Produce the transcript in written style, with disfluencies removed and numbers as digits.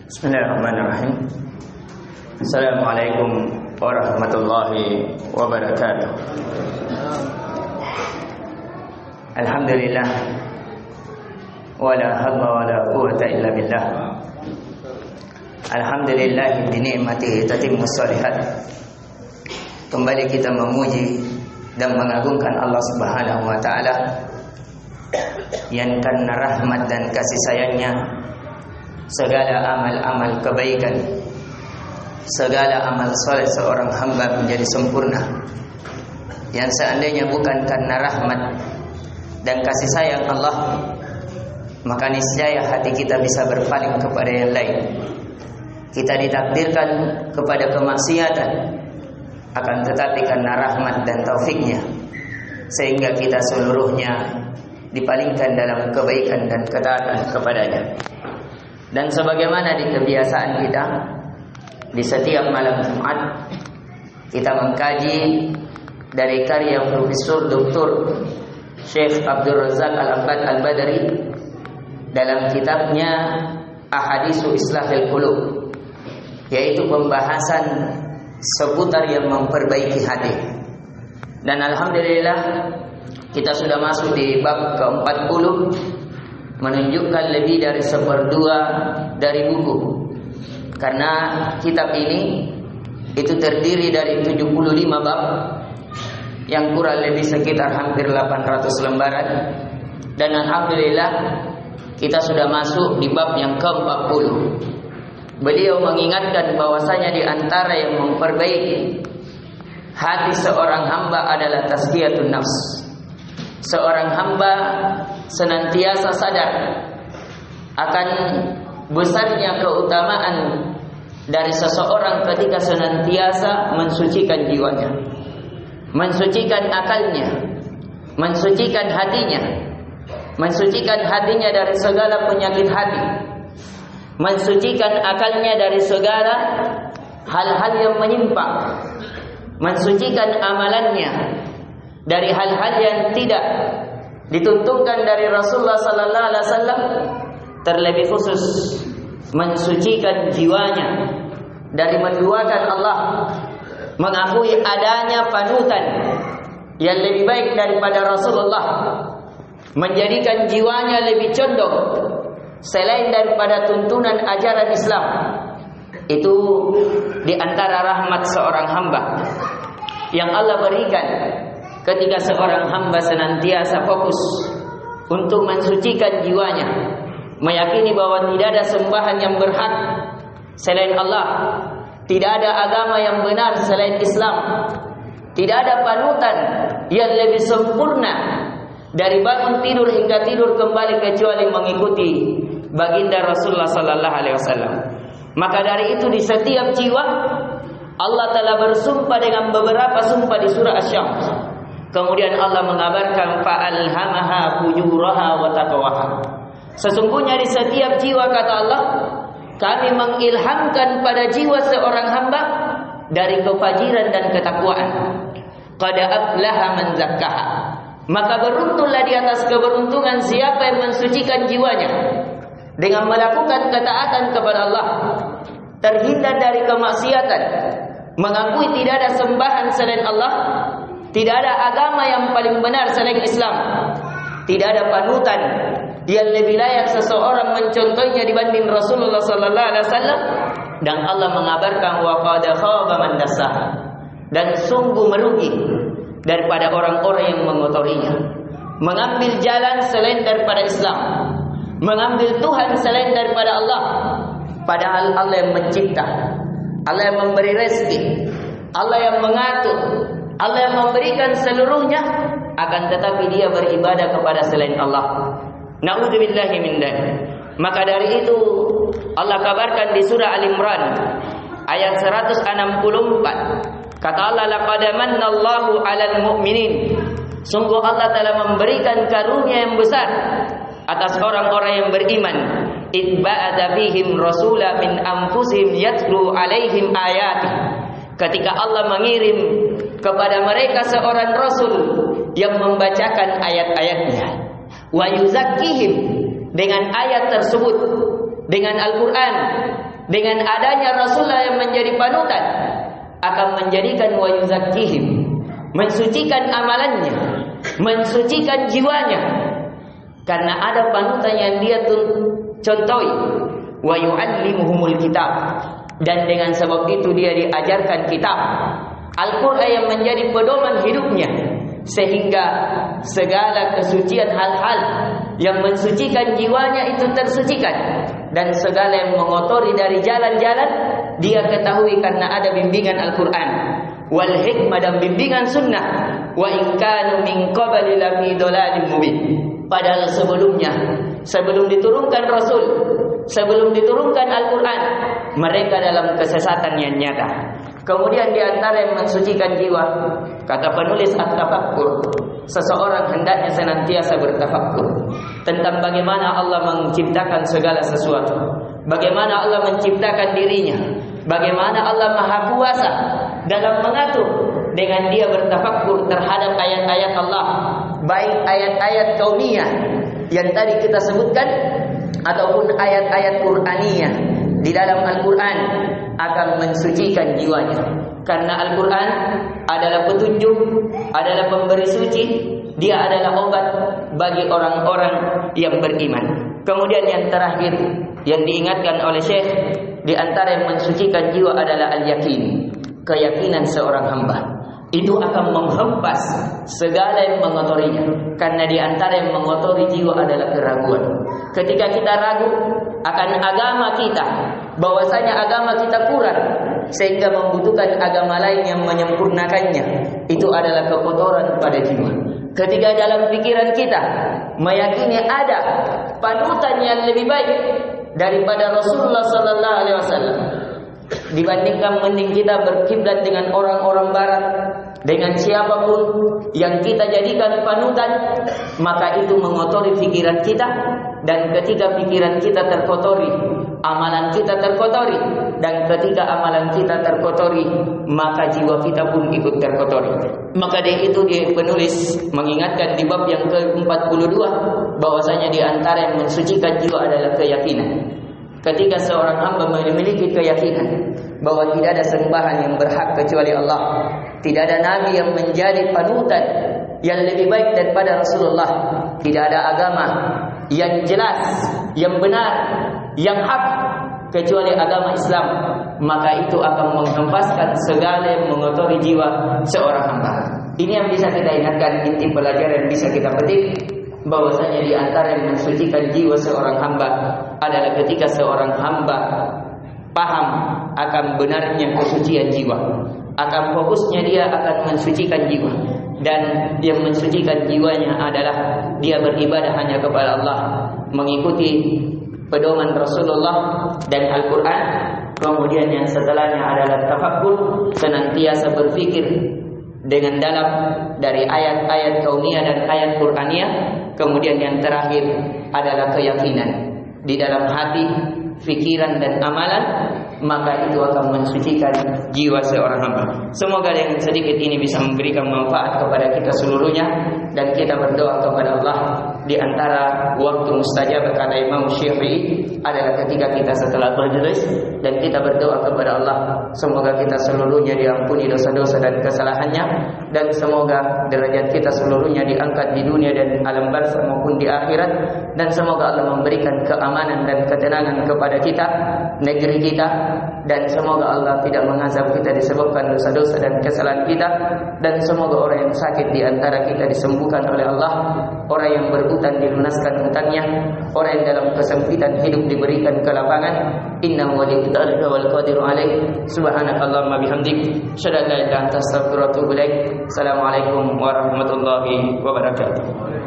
Bismillahirrahmanirrahim. Assalamualaikum warahmatullahi wabarakatuh. Alhamdulillah, wala hawla wala quwwata illa billah. Alhamdulillah bi ni'matihi tatimmu shalihat. Kembali kita memuji dan mengagungkan Allah Subhanahu wa taala yang karena rahmat dan kasih sayangnya segala amal-amal kebaikan, segala amal soleh seorang hamba menjadi sempurna. Yang seandainya bukan karena rahmat dan kasih sayang Allah, maka niscaya hati kita bisa berpaling kepada yang lain. Kita ditakdirkan kepada kemaksiatan, akan tetapi karena rahmat dan taufiknya, sehingga kita seluruhnya dipalingkan dalam kebaikan dan ketaatan kepadanya. Dan sebagaimana di kebiasaan kita, di setiap malam Jumat kita mengkaji dari karya Profesor Dr. Syekh Abdul Razak Al-Abbad Al-Badri dalam kitabnya Ahadisu Islahil Qulub, yaitu pembahasan seputar yang memperbaiki hati. Dan alhamdulillah kita sudah masuk di bab ke-40, menunjukkan lebih dari 1/2 dari buku. Karena kitab ini itu terdiri dari 75 bab yang kurang lebih sekitar hampir 800 lembaran. Dan alhamdulillah kita sudah masuk di bab yang ke-40. Beliau mengingatkan bahwasanya di antara yang memperbaiki hati seorang hamba adalah tazkiyatun nafs. Seorang hamba senantiasa sadar akan besarnya keutamaan dari seseorang ketika senantiasa mensucikan jiwanya, mensucikan akalnya, mensucikan hatinya dari segala penyakit hati, mensucikan akalnya dari segala hal-hal yang menyimpang, mensucikan amalannya dari hal-hal yang tidak dituntunkan dari Rasulullah sallallahu alaihi wasallam, terlebih khusus mensucikan jiwanya dari menduakan Allah, mengakui adanya panutan yang lebih baik daripada Rasulullah, menjadikan jiwanya lebih condong selain daripada tuntunan ajaran Islam. Itu di antara rahmat seorang hamba yang Allah berikan ketika seorang hamba senantiasa fokus untuk mensucikan jiwanya, meyakini bahwa tidak ada sembahan yang berhak selain Allah, tidak ada agama yang benar selain Islam, tidak ada panutan yang lebih sempurna dari bangun tidur hingga tidur kembali kecuali mengikuti baginda Rasulullah sallallahu alaihi wasallam. Maka dari itu di setiap jiwa Allah telah bersumpah dengan beberapa sumpah di surah Asy-Syams. Kemudian Allah mengabarkan fa'alhamaha fujuraha wa taqwaha. Sesungguhnya di setiap jiwa, kata Allah, kami mengilhamkan pada jiwa seorang hamba dari kefajiran dan ketakwaan. Qad aflaha man zakkaha. Maka beruntunglah di atas keberuntungan siapa yang mensucikan jiwanya dengan melakukan ketaatan kepada Allah, terhindar dari kemaksiatan, mengakui tidak ada sembahan selain Allah, tidak ada agama yang paling benar selain Islam, tidak ada panutan yang lebih layak seseorang mencontohnya dibanding Rasulullah sallallahu alaihi wasallam. Dan Allah mengabarkan wa qad khaba man dassaha, dan sungguh merugi daripada orang-orang yang mengotorinya, mengambil jalan selain daripada Islam, mengambil Tuhan selain daripada Allah. Padahal Allah yang mencipta, Allah yang memberi rezeki, Allah yang mengatur, Allah yang memberikan seluruhnya, akan tetapi dia beribadah kepada selain Allah. Na'udzubillahi min dzalik. Maka dari itu Allah kabarkan di surah Al-Imran ayat 164, kata Allah, laqad mannallahu 'alal mu'minin. Sungguh Allah telah memberikan karunia yang besar atas orang-orang yang beriman. Ibba'adha fihim rasula min anfusihim yatlu 'alaihim ayati. Ketika Allah mengirim kepada mereka seorang rasul yang membacakan ayat-ayatnya, wa yuzakkihim, dengan ayat tersebut, dengan Al-Quran, dengan adanya Rasulullah yang menjadi panutan, akan menjadikan wa yuzakkihim, mensucikan amalannya, mensucikan jiwanya, karena ada panutan yang dia contohi. Wa yu'allimuhumul kitab, dan dengan sebab itu dia diajarkan kitab Al-Quran yang menjadi pedoman hidupnya, sehingga segala kesucian hal-hal yang mensucikan jiwanya itu tersucikan, dan segala yang mengotori dari jalan-jalan dia ketahui karena ada bimbingan Al-Quran wal hikmah dan bimbingan sunnah. Wa in kanu min qabli lafi dhalalin mubin. Padahal sebelumnya, sebelum diturunkan Rasul, sebelum diturunkan Al-Quran, mereka dalam kesesatan yang nyata. Kemudian di antara yang mensucikan jiwa, kata penulis at-tafakkur, seseorang hendaknya senantiasa bertafakkur tentang bagaimana Allah menciptakan segala sesuatu, bagaimana Allah menciptakan dirinya, bagaimana Allah Maha Kuasa dalam mengatur. Dengan dia bertafakkur terhadap ayat-ayat Allah, baik ayat-ayat kauniyah yang tadi kita sebutkan, ataupun ayat-ayat Qur'aniyah di dalam Al-Quran, akan mensucikan jiwanya. Karena Al-Quran adalah petunjuk, adalah pemberi suci, dia adalah obat bagi orang-orang yang beriman. Kemudian yang terakhir yang diingatkan oleh Syekh, di antara yang mensucikan jiwa adalah al-yakin, keyakinan seorang hamba. Itu akan menghempas segala yang mengotorinya. Karena di antara yang mengotori jiwa adalah keraguan. Ketika kita ragu akan agama kita, bahwasanya agama kita kurang, sehingga membutuhkan agama lain yang menyempurnakannya, itu adalah kekotoran pada jiwa. Ketika dalam pikiran kita meyakini ada panutan yang lebih baik daripada Rasulullah sallallahu alaihi wasallam, dibandingkan mending kita berkiblat dengan orang-orang barat, dengan siapapun yang kita jadikan panutan, maka itu mengotori pikiran kita. Dan ketika pikiran kita terkotori, amalan kita terkotori. Dan ketika amalan kita terkotori, maka jiwa kita pun ikut terkotori. Maka dari itu dia penulis mengingatkan di bab yang ke-42 bahwasanya di antara yang mensucikan jiwa adalah keyakinan. Ketika seorang hamba memiliki keyakinan bahwa tidak ada sembahan yang berhak kecuali Allah, tidak ada nabi yang menjadi panutan yang lebih baik daripada Rasulullah, tidak ada agama yang jelas, yang benar, yang hak kecuali agama Islam, maka itu akan menghempaskan segala yang mengotori jiwa seorang hamba. Ini yang bisa kita ingatkan, inti pelajaran yang bisa kita petik, bahwasanya di antara yang mensucikan jiwa seorang hamba adalah ketika seorang hamba paham akan benarnya kesucian jiwa, akan fokusnya dia akan mensucikan jiwa, dan yang mensucikan jiwanya adalah dia beribadah hanya kepada Allah, mengikuti pedoman Rasulullah dan Al-Quran. Kemudian yang setelahnya adalah tafakkur, senantiasa berfikir dengan dalam dari ayat-ayat kauniyah dan ayat Qur'aniyah. Kemudian yang terakhir adalah keyakinan di dalam hati, fikiran dan amalan, maka itu akan mensucikan jiwa seorang hamba. Semoga yang sedikit ini bisa memberikan manfaat kepada kita seluruhnya, dan kita berdoa kepada Allah. Di antara waktu mustajab kata Imam Syafi'i adalah ketika kita setelah berjelis, dan kita berdoa kepada Allah semoga kita seluruhnya diampuni dosa-dosa dan kesalahannya, dan semoga derajat kita seluruhnya diangkat di dunia dan alam barzakh maupun di akhirat, dan semoga Allah memberikan keamanan dan ketenangan kepada kita, negeri kita, dan semoga Allah tidak mengazab kita disebabkan dosa-dosa dan kesalahan kita, dan semoga orang yang sakit di antara kita disembuhkan oleh Allah, orang yang berhutang dilunaskan hutangnya, orang yang dalam kesempitan hidup diberikan kelapangan. Innahu waliyudzalika wal qadiru alaih. Subhanakallahumma bihamdik, asyhadu an la ilaha illa anta, astaghfiruka wa atubu ilaik. Assalamualaikum warahmatullahi wabarakatuh.